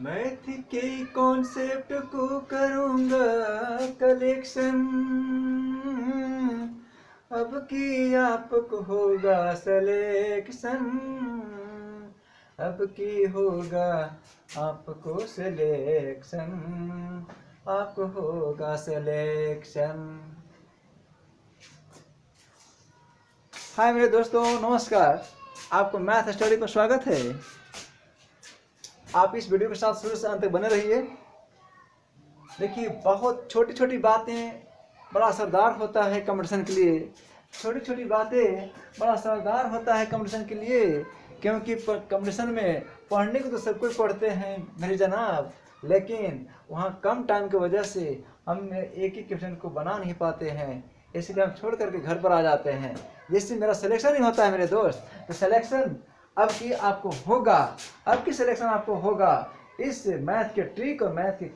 Math के concept को करूँगा कलेक्शन, अब की आपको होगा सिलेक्शन, अब की होगा आपको सिलेक्शन, आपको होगा सिलेक्शन। हाय मेरे दोस्तों, नमस्कार। आपको मैथ स्टडी पर स्वागत है। आप इस वीडियो के साथ शुरू से अंत तक बने रहिए। देखिए, बहुत छोटी छोटी बातें बड़ा असरदार होता है कंपटीशन के लिए। छोटी छोटी बातें बड़ा असरदार होता है कंपटीशन के लिए, क्योंकि कंपटीशन में पढ़ने को तो सब कुछ पढ़ते हैं मेरे जनाब, लेकिन वहाँ कम टाइम की वजह से हम एक ही क्वेश्चन को बना नहीं पाते हैं, इसलिए हम छोड़ करके घर पर आ जाते हैं, जिससे मेरा सिलेक्शन नहीं होता है मेरे दोस्त। तो सिलेक्शन अब की आपको होगा, अब की सिलेक्शन आपको होगा इस मैथ के ट्रिक और मैथ के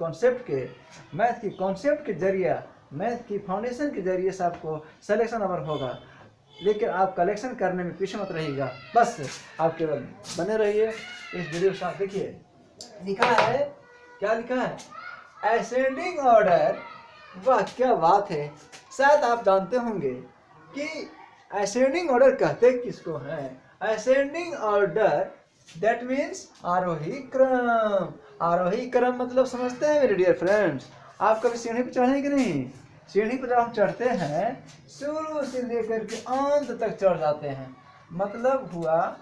कॉन्सेप्ट के जरिए, मैथ की फाउंडेशन के जरिए से आपको सिलेक्शन अवर होगा। लेकिन आप कलेक्शन करने में पीछे मत रहिएगा, बस आप केवल बने रहिए इस वीडियो के साथ। देखिए लिखा है, क्या लिखा है? Ascending order. वाह क्या बात है। शायद आप जानते होंगे कि असेंडिंग ऑर्डर कहते किसको हैं। असेंडिंग ऑर्डर दैट मीन्स आरोही क्रम। आरोही क्रम मतलब समझते हैं मेरे डियर फ्रेंड्स? आप कभी सीढ़ी पर चढ़े कि नहीं? सीढ़ी पर जब हम चढ़ते हैं शुरू से लेकर के अंत तक चढ़ जाते हैं। मतलब हुआ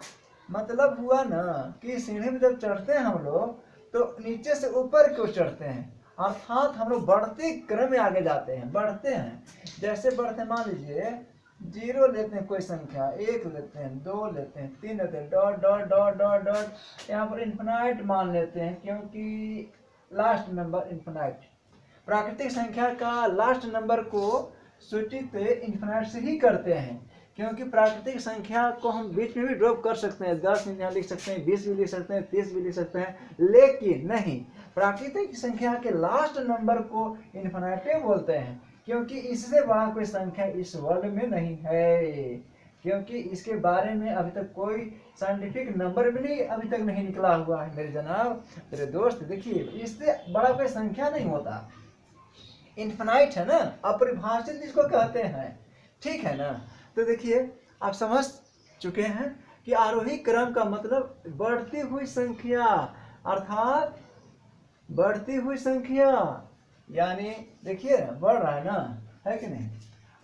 ना कि सीढ़ी पर जब चढ़ते हैं हम लोग तो नीचे से ऊपर क्यों चढ़ते हैं, अर्थात हम लोग बढ़ते क्रम में आगे जाते हैं, बढ़ते हैं। जैसे बढ़ते हैं, मान लीजिए 0 लेते हैं कोई संख्या, 1 लेते हैं, 2 लेते हैं, 3 लेते हैं, dot dot dot dot dot, यहाँ पर इन्फिनाइट मान लेते हैं क्योंकि लास्ट नंबर इन्फिनाइट। प्राकृतिक संख्या का लास्ट नंबर को सूचित इन्फिनाइट से ही करते हैं, क्योंकि प्राकृतिक संख्या को हम बीच में भी ड्रॉप कर सकते हैं, 10 यहाँ लिख सकते हैं, 20 भी लिख सकते हैं, 30 भी लिख सकते हैं, लेकिन नहीं, प्राकृतिक संख्या के लास्ट नंबर को इन्फिनाइट बोलते हैं, क्योंकि इससे बड़ा कोई संख्या इस वर्ल्ड में नहीं है, क्योंकि इसके बारे में अभी तक कोई साइंटिफिक नंबर भी नहीं अभी तक नहीं निकला हुआ है मेरे जनाब, मेरे दोस्त। देखिए, इससे बड़ा कोई संख्या नहीं होता, इन्फिनाइट है ना, अपरिभाषित जिसको कहते हैं, ठीक है ना। तो देखिए, आप समझ चुके हैं कि आरोही क्रम का मतलब बढ़ती हुई संख्या, अर्थात बढ़ती हुई संख्या, यानी देखिए बढ़ रहा है ना, है कि नहीं।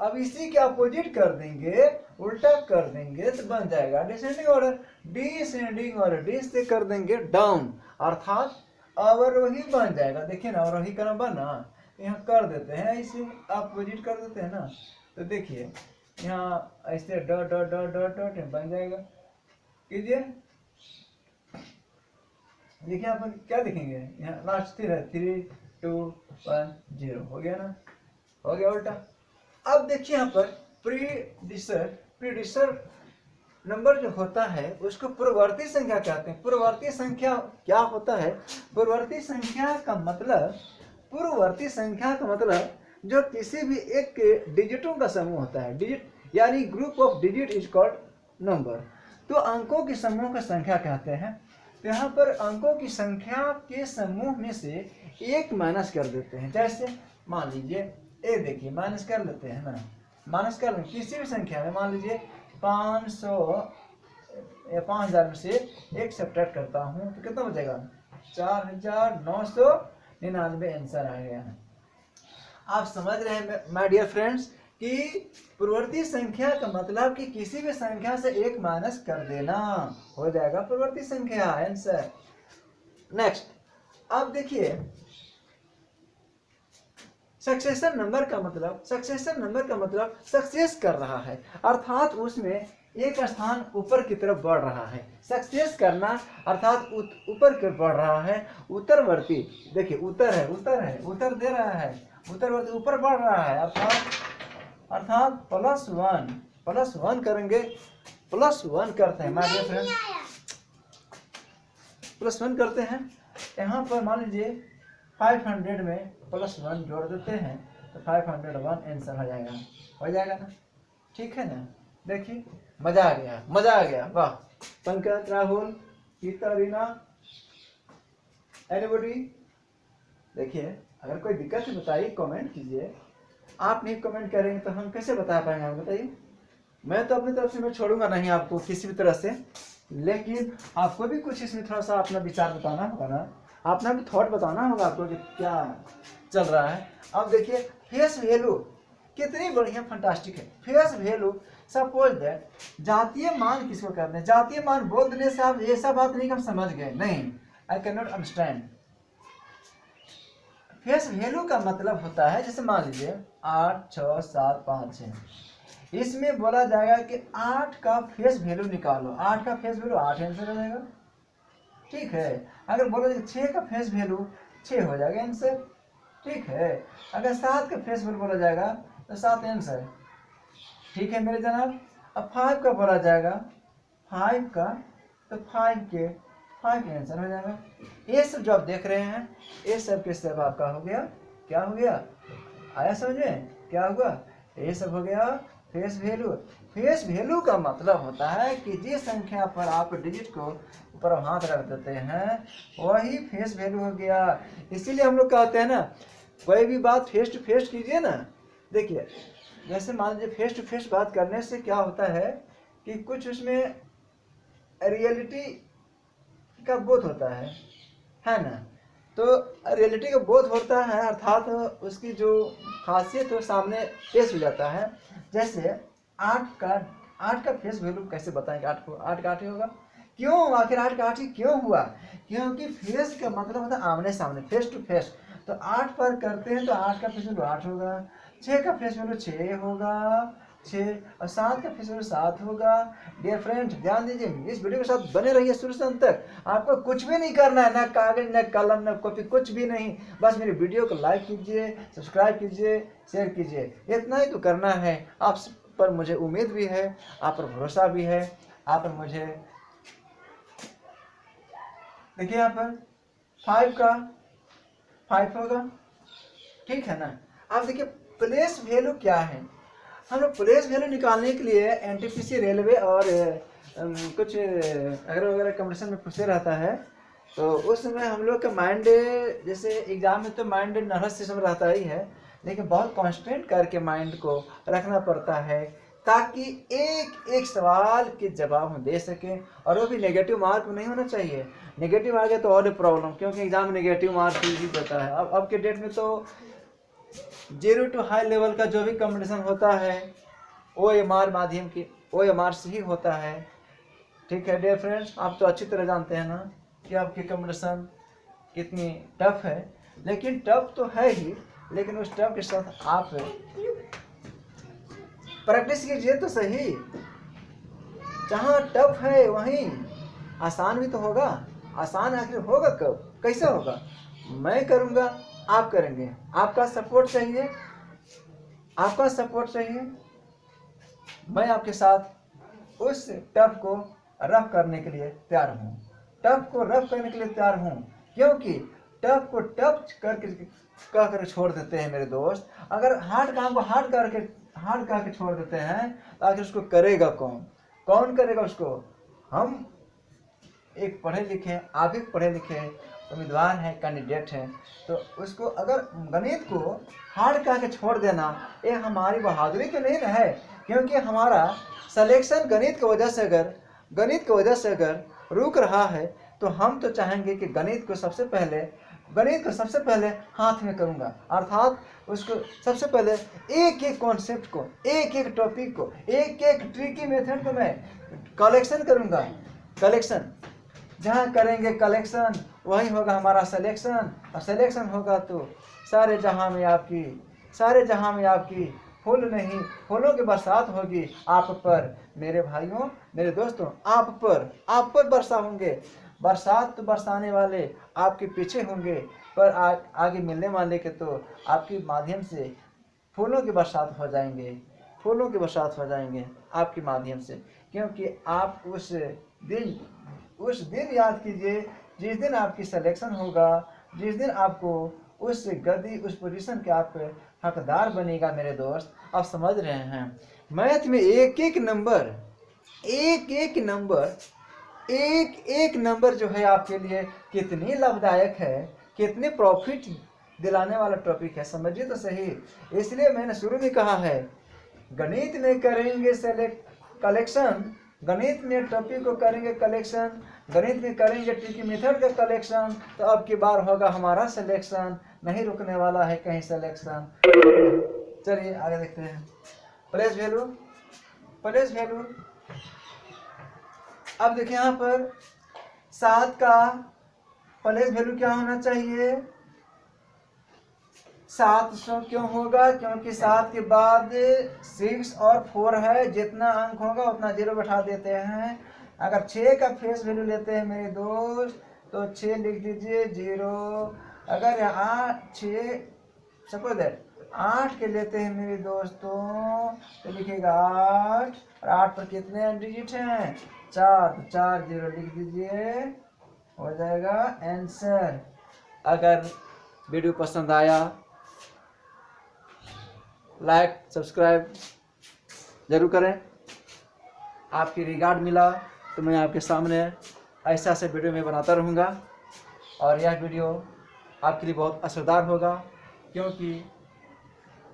अब इसी के अपोजिट कर देंगे, उल्टा कर देंगे तो बन जाएगा descending order. Descending order, D से कर देंगे डाउन, अर्थात अवरोही बन जाएगा। देखिए ना, अवरोही क्रम बना, यहाँ कर देते हैं, इसे अपोजिट कर देते हैं ना, तो देखिए यहाँ ऐसे dot dot dot dot dot बन जाएगा। कीजिए, देखिए यहाँ पर क्या लिखेंगे, यहाँ लास्ट स्थिर है 3 2 1 0, हो गया ना, हो गया उल्टा। अब देखिए यहाँ पर प्रीडिसर नंबर जो होता है उसको पूर्ववर्ती संख्या कहते हैं। पूर्ववर्ती संख्या क्या होता है? पूर्ववर्ती संख्या का मतलब, पूर्ववर्ती संख्या का मतलब जो किसी भी एक के डिजिटों का समूह होता है। डिजिट यानी group of digit is called number. तो अंकों के समूह का संख्या कहते हैं। तो यहाँ पर अंकों की संख्या के समूह में से एक माइनस कर देते हैं। जैसे मान लीजिए ए, देखिए माइनस कर लेते हैं ना, माइनस कर लें किसी भी संख्या में, मान लीजिए 500 या 5000 में से एक सब्ट्रैक्ट करता हूँ तो कितना बचेगा? 4999 आंसर आ गया है। आप समझ रहे हैं माय डियर फ्रेंड्स कि पूर्ववर्ती संख्या का मतलब कि किसी भी संख्या से एक माइनस कर देना, हो जाएगा पूर्ववर्ती संख्या आंसर। नेक्स्ट, अब देखिए सक्सेशन नंबर का मतलब, सक्सेशन नंबर का मतलब सक्सेस कर रहा है, अर्थात उसमें एक स्थान ऊपर की तरफ बढ़ रहा है। सक्सेस करना अर्थात ऊपर की तरफ बढ़ रहा है। उत्तरवर्ती, देखिए उत्तर है, उत्तर दे रहा है, उत्तरवर्ती ऊपर बढ़ रहा है, अर्थात +1 करेंगे, +1 करते हैं माय डियर फ्रेंड, +1 करते हैं। यहाँ पर मान लीजिए 500 में +1 जोड़ देते हैं तो 501 आंसर हो जाएगा ना, ठीक है ना। देखिए मजा आ गया, वाह। पंकज, राहुल, गीता, रीना, एनीबॉडी? देखिए, अगर कोई दिक्कत है बताइए, कमेंट कीजिए। आप नहीं कमेंट करेंगे तो हम कैसे बता पाएंगे, आप बताइए। मैं तो अपनी तरफ से मैं छोड़ूंगा नहीं आपको किसी भी तरह से, लेकिन आपको भी कुछ इसमें थोड़ा सा अपना विचार बताना होगा ना, अपना भी थॉट बताना होगा आपको कि क्या चल रहा है। अब देखिए, फेस वैल्यू कितनी बढ़िया फंटास्टिक है। फेस वैल्यू, सपोज दैट जातीय मान किसको कहते हैं? जातीय मान बोल देने से आप ऐसा बात नहीं कि हम समझ गए, नहीं, I can not understand. Face value का मतलब होता है, जैसे मान लीजिए 8, 6, 7, 5, 6, इसमें बोला जाएगा कि 8 का फेस वैल्यू निकालो। 8 का फेस वैल्यू 8 आंसर हो जाएगा, ठीक है। अगर बोला जाए 6 का फेस वैल्यू 6 हो जाएगा आंसर, ठीक है। अगर 7 का फेस वैल्यू बोला जाएगा तो 7 आंसर, ठीक है मेरे जनाब। अब 5 का बोला जाएगा 5 का, तो 5 के 5 आंसर हो जाएगा। ये सब जो आप देख रहे हैं, ये सब के सब आपका हो गया, क्या हो गया, आया समझ में, क्या हुआ, ये सब हो गया फेस वैल्यू। फेस वैल्यू का मतलब होता है कि जिस संख्या पर आप डिजिट को ऊपर हाथ रख देते हैं वही फेस वैल्यू हो गया। इसीलिए हम लोग कहते हैं ना, कोई भी बात फेस टू फेस कीजिए ना। देखिए, जैसे मान लीजिए फेस टू फेस बात करने से क्या होता है कि कुछ उसमें रियलिटी का बोध होता है ना। तो रियलिटी का बोध होता है, अर्थात उसकी जो खासियत है सामने पेश हो जाता है। जैसे 8 का फेस वैल्यू कैसे बताएंगे? 8 को 8 का 8 ही होगा। क्यों आखिर 8 का 8 ही क्यों हुआ? क्योंकि फेस का मतलब होता है आमने सामने, फेस टू फेस। तो 8 पर करते हैं तो 8 का फेस वैल्यू 8 होगा, 6 का फेस वैल्यू 6 होगा, 6, और 7 का फेस वैल्यू 7 होगा। डियर फ्रेंड, ध्यान दीजिए, इस वीडियो के साथ बने रहिए शुरू से अंत तक। आपको कुछ भी नहीं करना है, ना कागज, ना कलम, ना कॉपी, कुछ भी नहीं। बस मेरी वीडियो को लाइक कीजिए, सब्सक्राइब कीजिए, शेयर कीजिए, इतना ही तो करना है। आप पर मुझे उम्मीद भी है, आप पर भरोसा भी है, आप पर मुझे, देखिए यहाँ पर 5 का 5 होगा, ठीक है ना। अब देखिए प्लेस वैल्यू क्या है। हम लोग प्लेस वैल्यू निकालने के लिए एनटीपीसी, रेलवे और कुछ अगर वगैरह कंपटीशन में पूछे रहता है, तो उस समय हम लोग का माइंड, जैसे एग्जाम में तो माइंड नर्वस सिस्टम रहता ही है, लेकिन बहुत कॉन्सेंट्रेट करके माइंड को रखना पड़ता है ताकि एक एक सवाल के जवाब हम दे सकें, और वो भी नेगेटिव मार्क नहीं होना चाहिए। नेगेटिव आ गया तो और प्रॉब्लम, क्योंकि एग्जाम में नेगेटिव मार्क ही देता है। अब के डेट में तो 0 टू हाई लेवल का जो भी कंपटीशन होता है OMR माध्यम की, OMR से ही होता है, ठीक है डियर फ्रेंड्स। आप तो अच्छी तरह जानते हैं ना कि आपकी कंपटीशन कितनी टफ है, लेकिन टफ तो है ही, लेकिन उस टफ के साथ आप प्रैक्टिस कीजिए तो सही। जहाँ टफ है वहीं आसान भी तो होगा। आसान आखिर होगा कब, कैसे होगा? मैं करूँगा, आप करेंगे, आपका सपोर्ट चाहिए, आपका सपोर्ट चाहिए। मैं आपके साथ उस टफ को रफ करने के लिए तैयार हूँ, टफ को रफ करने के लिए तैयार हूँ, क्योंकि टफ को टफ करके कह कर छोड़ देते हैं मेरे दोस्त। अगर हार्ड काम को हार्ड करके छोड़ देते हैं तो आखिर उसको करेगा कौन? कौन करेगा उसको? हम एक पढ़े लिखे, आप एक पढ़े लिखे उम्मीदवार हैं, कैंडिडेट हैं, तो उसको अगर गणित को हार्ड करके छोड़ देना, ये हमारी बहादुरी तो नहीं ना है। क्योंकि हमारा सिलेक्शन गणित की वजह से अगर रुक रहा है, तो हम तो चाहेंगे कि गणित को सबसे पहले हाथ में करूंगा, अर्थात उसको सबसे पहले एक एक कॉन्सेप्ट को, एक एक टॉपिक को, एक एक ट्रिकी मेथड को मैं कलेक्शन करूंगा। कलेक्शन जहाँ करेंगे कलेक्शन, वही होगा हमारा सिलेक्शन, और सिलेक्शन होगा तो सारे जहां में आपकी फूल नहीं, फूलों की बरसात होगी आप पर मेरे भाइयों, मेरे दोस्तों, आप पर वर्षा होंगे। बरसात तो बरसाने वाले आपके पीछे होंगे, पर आगे मिलने वाले के तो आपके माध्यम से फूलों की बरसात हो जाएंगे आपके माध्यम से। क्योंकि आप उस दिन याद कीजिए जिस दिन आपकी सिलेक्शन होगा, जिस दिन आपको उस गद्दी, उस पोजीशन के आप हकदार बनेगा मेरे दोस्त। आप समझ रहे हैं, मैथ में एक एक नंबर जो है आपके लिए कितनी लाभदायक है, कितनी प्रॉफिट दिलाने वाला टॉपिक है, समझिए तो सही। इसलिए मैंने शुरू में कहा है गणित में करेंगे कलेक्शन, गणित में टॉपिक को करेंगे कलेक्शन, गणित में करेंगे ट्रिकी मेथड का कलेक्शन, तो अब की बार होगा हमारा सिलेक्शन, नहीं रुकने वाला है कहीं सिलेक्शन। चलिए आगे देखते हैं। Place value, place value. अब देखिए यहाँ पर 7 का प्लेस वैल्यू क्या होना चाहिए, 700 क्यों होगा, क्योंकि 7 के बाद 6 और 4 है, जितना अंक होगा उतना 0 बैठा देते हैं। अगर 6 का फेस वैल्यू लेते हैं मेरे दोस्त तो 6 लिख दीजिए 0। अगर यहाँ 6 सपोज दैट 8 के लेते हैं मेरे दोस्तों तो लिखिएगा 8, और 8 पर कितने डिजिट हैं 4, तो 4 0 लिख दीजिए, हो जाएगा आंसर। अगर वीडियो पसंद आया लाइक सब्सक्राइब जरूर करें। आपकी रिगार्ड मिला तो मैं आपके सामने ऐसा ऐसे वीडियो में बनाता रहूँगा, और यह वीडियो आपके लिए बहुत असरदार होगा, क्योंकि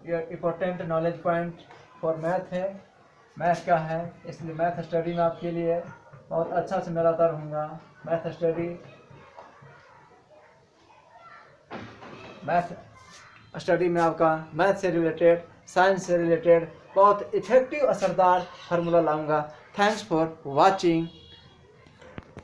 यह important knowledge point for math है, मैथ का है, इसलिए मैथ स्टडी में आपके लिए बहुत अच्छा से मिलाता रहूँगा। मैथ स्टडी, मैथ स्टडी में आपका मैथ से रिलेटेड, साइंस से रिलेटेड बहुत इफेक्टिव असरदार फार्मूला लाऊंगा। Thanks for watching.